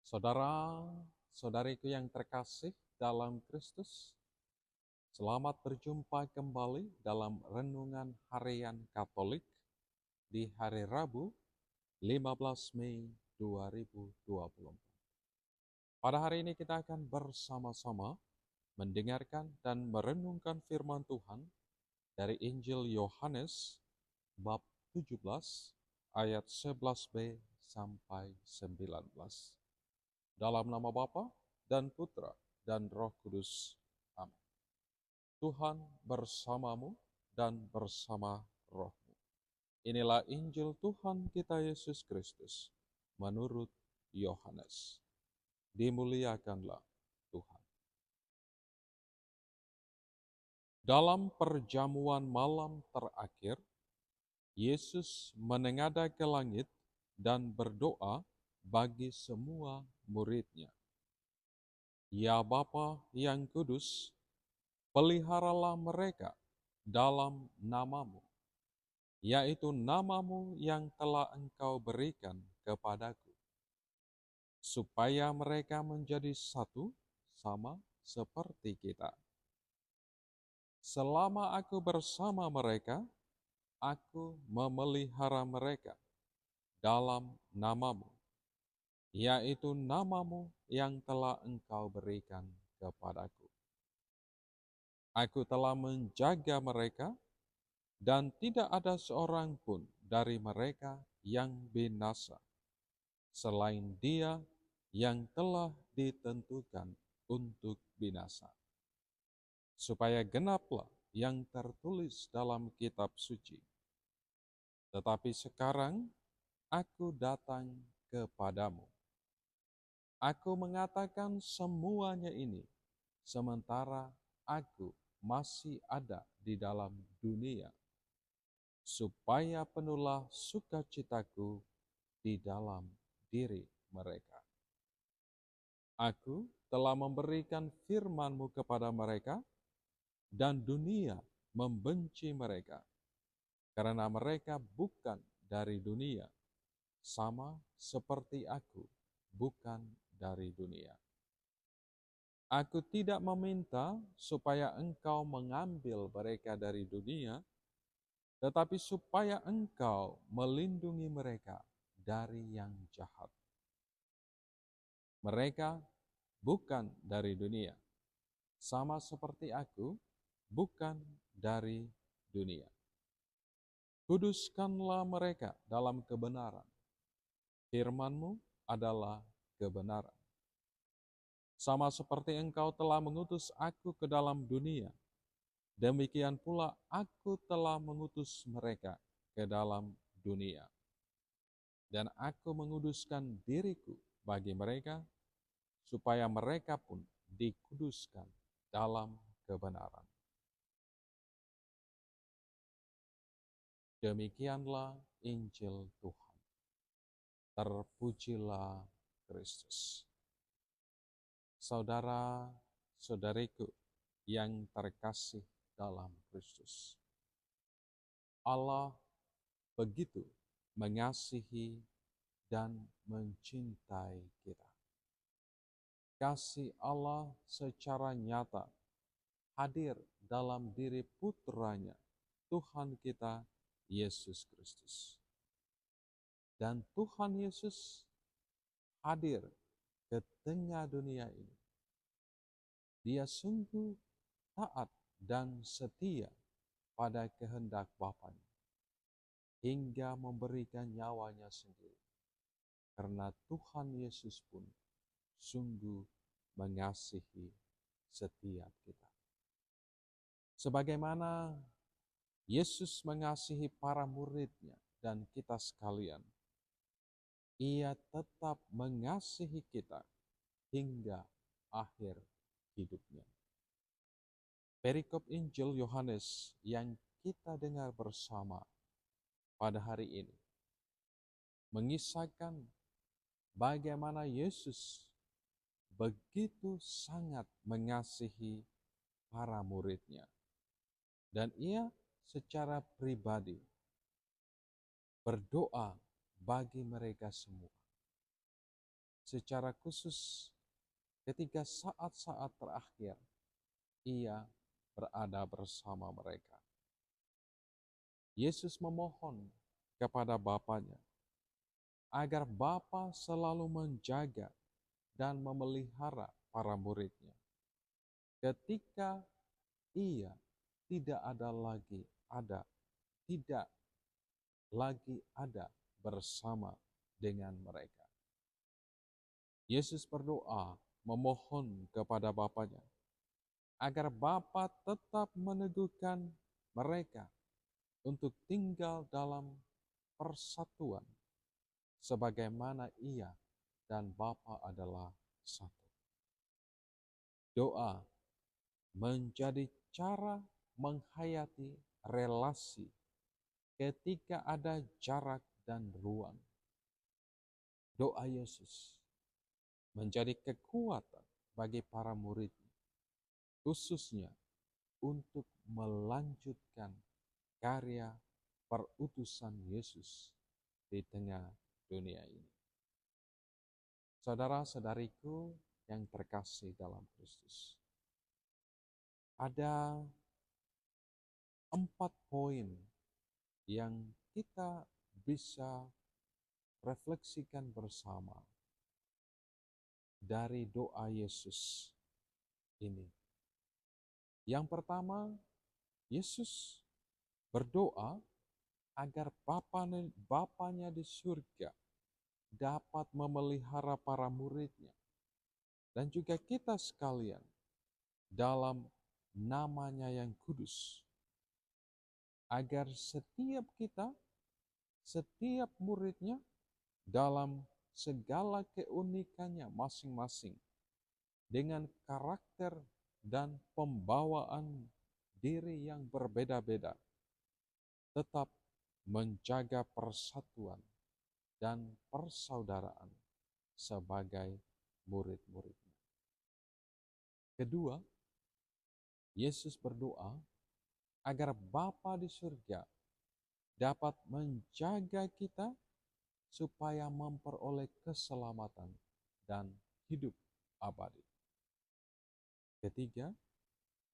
Saudara-saudariku yang terkasih dalam Kristus, selamat berjumpa kembali dalam Renungan Harian Katolik di hari Rabu 15 Mei 2024. Pada hari ini kita akan bersama-sama mendengarkan dan merenungkan firman Tuhan dari Injil Yohanes bab 17 ayat 11b sampai 19. Dalam nama Bapa dan Putra dan Roh Kudus. Amin. Tuhan bersamamu dan bersama rohmu. Inilah Injil Tuhan kita Yesus Kristus menurut Yohanes. Dimuliakanlah Tuhan. Dalam perjamuan malam terakhir, Yesus menengadah ke langit dan berdoa bagi semua murid-Nya. Ya Bapa yang kudus, peliharalah mereka dalam nama-Mu, yaitu nama-Mu yang telah Engkau berikan kepadaku, supaya mereka menjadi satu sama seperti kita. Selama aku bersama mereka, aku memelihara mereka dalam nama-Mu, yaitu nama-Mu yang telah Engkau berikan kepadaku. Aku telah menjaga mereka, dan tidak ada seorang pun dari mereka yang binasa, selain dia yang telah ditentukan untuk binasa. Supaya genaplah yang tertulis dalam kitab suci. Tetapi sekarang aku datang kepadamu. Aku mengatakan semuanya ini, sementara aku masih ada di dalam dunia, supaya penuhlah sukacitaku di dalam diri mereka. Aku telah memberikan firman-Mu kepada mereka, dan dunia membenci mereka, karena mereka bukan dari dunia, sama seperti aku bukan dari dunia. Aku tidak meminta supaya Engkau mengambil mereka dari dunia, tetapi supaya Engkau melindungi mereka dari yang jahat. Mereka bukan dari dunia, sama seperti aku bukan dari dunia. Kuduskanlah mereka dalam kebenaran. Firman-Mu adalah kebenaran. Sama seperti Engkau telah mengutus aku ke dalam dunia, demikian pula aku telah mengutus mereka ke dalam dunia. Dan aku menguduskan diriku bagi mereka, supaya mereka pun dikuduskan dalam kebenaran. Demikianlah Injil Tuhan. Terpujilah Kristus. Saudara-saudariku yang terkasih dalam Kristus, Allah begitu mengasihi dan mencintai kita. Kasih Allah secara nyata hadir dalam diri putranya, Tuhan kita Yesus Kristus. Dan Tuhan Yesus hadir ke tengah dunia ini. Dia sungguh taat dan setia pada kehendak Bapanya, hingga memberikan nyawanya sendiri. Karena Tuhan Yesus pun sungguh mengasihi setiap kita. Sebagaimana Yesus mengasihi para murid-Nya dan kita sekalian, Ia tetap mengasihi kita hingga akhir hidupnya. Perikop Injil Yohanes yang kita dengar bersama pada hari ini mengisahkan bagaimana Yesus begitu sangat mengasihi para murid-Nya. Dan Ia secara pribadi berdoa bagi mereka semua. secara khusus ketika saat-saat terakhir ia berada bersama mereka. Yesus memohon kepada Bapanya agar Bapa selalu menjaga dan memelihara para muridnya ketika ia tidak tidak lagi ada bersama dengan mereka. Yesus berdoa memohon kepada Bapanya agar Bapa tetap meneguhkan mereka untuk tinggal dalam persatuan sebagaimana ia dan Bapa adalah satu. Doa menjadi cara menghayati relasi ketika ada jarak dan ruang. Doa Yesus menjadi kekuatan bagi para muridnya, khususnya untuk melanjutkan karya perutusan Yesus di tengah dunia ini. Saudara-saudariku yang terkasih dalam Kristus, ada 4 poin yang kita bisa refleksikan bersama dari doa Yesus ini. Yang pertama, Yesus berdoa agar Bapanya di surga dapat memelihara para muridnya dan juga kita sekalian dalam namanya yang kudus, agar setiap muridnya dalam segala keunikannya masing-masing dengan karakter dan pembawaan diri yang berbeda-beda tetap menjaga persatuan dan persaudaraan sebagai murid-muridnya. Kedua, Yesus berdoa agar Bapa di surga dapat menjaga kita supaya memperoleh keselamatan dan hidup abadi. Ketiga,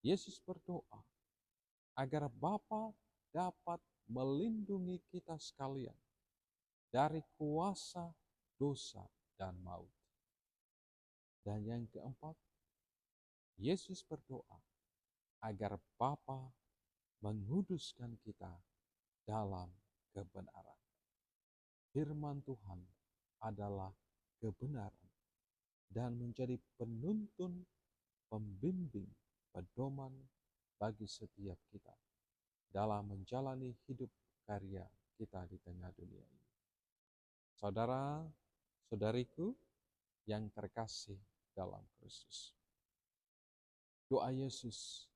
Yesus berdoa agar Bapa dapat melindungi kita sekalian dari kuasa dosa dan maut. Dan yang keempat, Yesus berdoa agar Bapa menguduskan kita dalam kebenaran. Firman Tuhan adalah kebenaran dan menjadi penuntun, pembimbing, pedoman bagi setiap kita dalam menjalani hidup karya kita di tengah dunia ini. Saudara, saudariku yang terkasih dalam Kristus, doa Yesus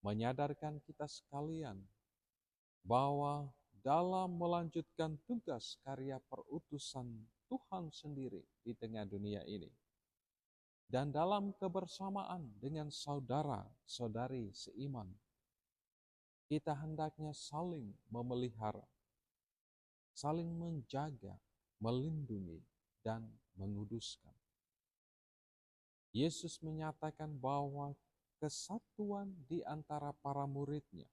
menyadarkan kita sekalian bahwa dalam melanjutkan tugas karya perutusan Tuhan sendiri di tengah dunia ini, dan dalam kebersamaan dengan saudara-saudari seiman, kita hendaknya saling memelihara, saling menjaga, melindungi, dan menguduskan. Yesus menyatakan bahwa kesatuan di antara para muridnya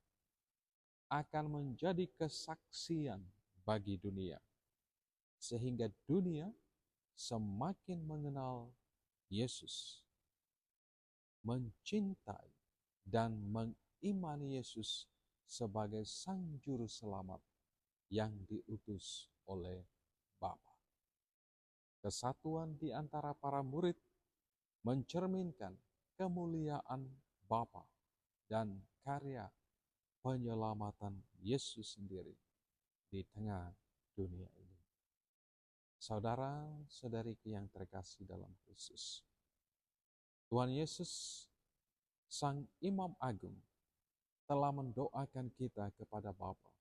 akan menjadi kesaksian bagi dunia, sehingga dunia semakin mengenal Yesus, mencintai dan mengimani Yesus sebagai Sang Juru Selamat yang diutus oleh Bapa. Kesatuan di antara para murid mencerminkan kemuliaan Bapa dan karya penyelamatan Yesus sendiri di tengah dunia ini. Saudara-saudariku yang terkasih dalam Kristus, Tuhan Yesus, Sang Imam Agung, telah mendoakan kita kepada Bapa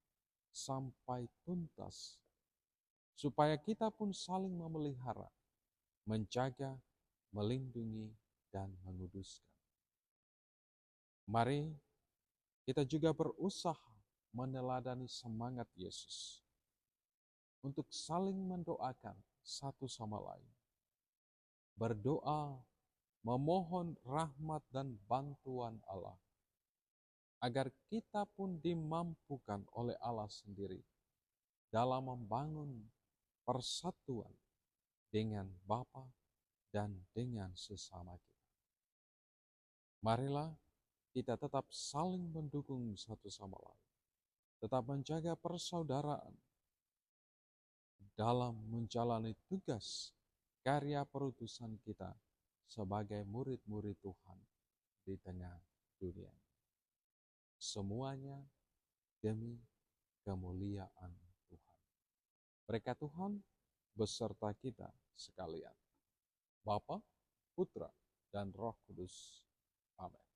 sampai tuntas, supaya kita pun saling memelihara, menjaga, melindungi, dan menguduskan. Mari kita juga berusaha meneladani semangat Yesus untuk saling mendoakan satu sama lain, berdoa, memohon rahmat dan bantuan Allah, agar kita pun dimampukan oleh Allah sendiri dalam membangun persatuan dengan Bapa dan dengan sesama kita. Marilah kita tetap saling mendukung satu sama lain, tetap menjaga persaudaraan dalam menjalani tugas karya perutusan kita sebagai murid-murid Tuhan di tengah dunia. Semuanya demi kemuliaan Tuhan. Berkat Tuhan beserta kita sekalian. Bapa, Putra, dan Roh Kudus. Amin.